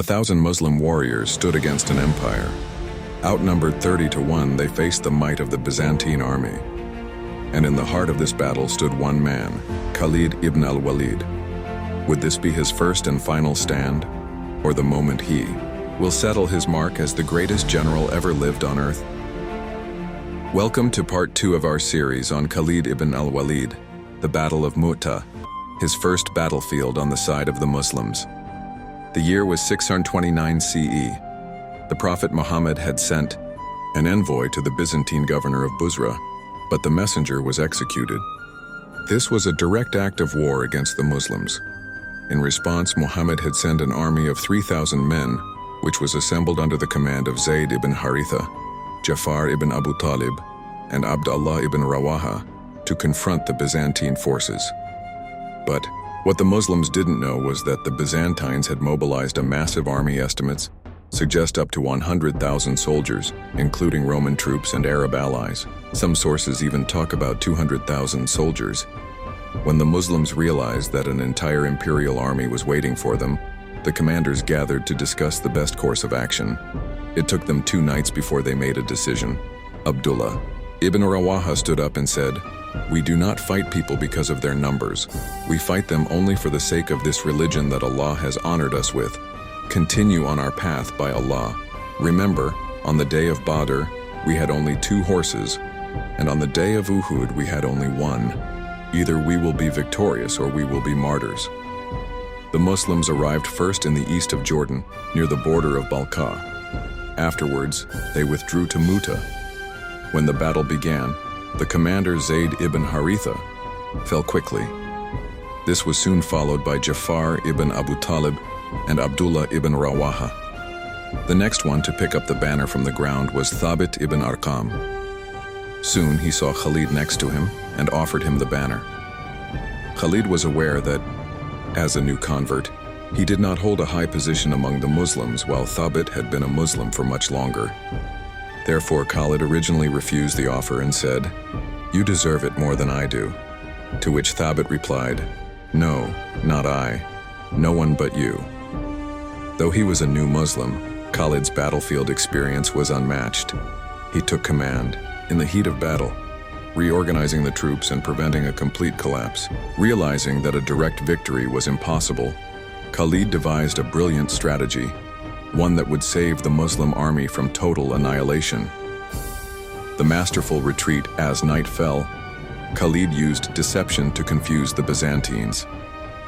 1,000 Muslim warriors stood against an empire. Outnumbered 30-1, they faced the might of the Byzantine army. And in the heart of this battle stood one man, Khalid ibn al-Walid. Would this be his first and final stand, or the moment he will settle his mark as the greatest general ever lived on earth? Welcome to part 2 of our series on Khalid ibn al-Walid, the Battle of Mu'tah, his first battlefield on the side of the Muslims. The year was 629 CE. The Prophet Muhammad had sent an envoy to the Byzantine governor of Busra, but the messenger was executed. This was a direct act of war against the Muslims. In response, Muhammad had sent an army of 3,000 men, which was assembled under the command of Zayd ibn Harithah, Ja'far ibn Abi Talib, and Abdullah ibn Rawahah, to confront the Byzantine forces. But what the Muslims didn't know was that the Byzantines had mobilized a massive army. Estimates suggest up to 100,000 soldiers, including Roman troops and Arab allies. Some sources even talk about 200,000 soldiers. When the Muslims realized that an entire imperial army was waiting for them, the commanders gathered to discuss the best course of action. It took them 2 nights before they made a decision. Abdullah ibn Rawahah stood up and said, "We do not fight people because of their numbers. We fight them only for the sake of this religion that Allah has honored us with. Continue on our path by Allah. Remember, on the day of Badr, we had only 2 horses, and on the day of Uhud, we had only 1. Either we will be victorious or we will be martyrs." The Muslims arrived first in the east of Jordan, near the border of Balqa. Afterwards, they withdrew to Mu'tah. When the battle began, the commander Zayd ibn Harithah fell quickly. This was soon followed by Ja'far ibn Abi Talib and Abdullah ibn Rawahah. The next one to pick up the banner from the ground was Thabit ibn Arqam. Soon he saw Khalid next to him and offered him the banner. Khalid was aware that, as a new convert, he did not hold a high position among the Muslims, while Thabit had been a Muslim for much longer. Therefore, Khalid originally refused the offer and said, "You deserve it more than I do." To which Thabit replied, "No, not I. No one but you." Though he was a new Muslim, Khalid's battlefield experience was unmatched. He took command in the heat of battle, reorganizing the troops and preventing a complete collapse. Realizing that a direct victory was impossible, Khalid devised a brilliant strategy, one that would save the Muslim army from total annihilation. The masterful retreat as night fell, Khalid used deception to confuse the Byzantines.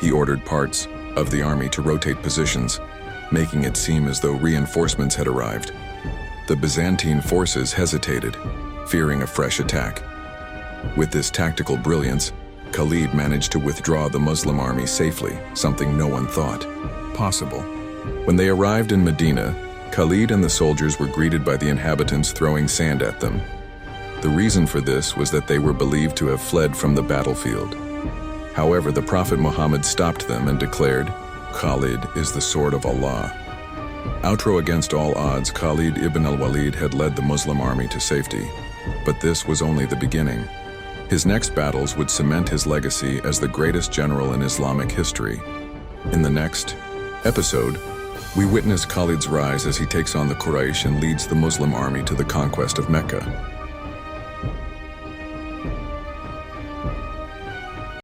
He ordered parts of the army to rotate positions, making it seem as though reinforcements had arrived. The Byzantine forces hesitated, fearing a fresh attack. With this tactical brilliance, Khalid managed to withdraw the Muslim army safely, something no one thought possible. When they arrived in Medina, Khalid and the soldiers were greeted by the inhabitants throwing sand at them. The reason for this was that they were believed to have fled from the battlefield. However, the Prophet Muhammad stopped them and declared, "Khalid is the sword of Allah." Outro against all odds, Khalid ibn al-Walid had led the Muslim army to safety. But this was only the beginning. His next battles would cement his legacy as the greatest general in Islamic history. In the next episode, we witness Khalid's rise as he takes on the Quraysh and leads the Muslim army to the conquest of Mecca.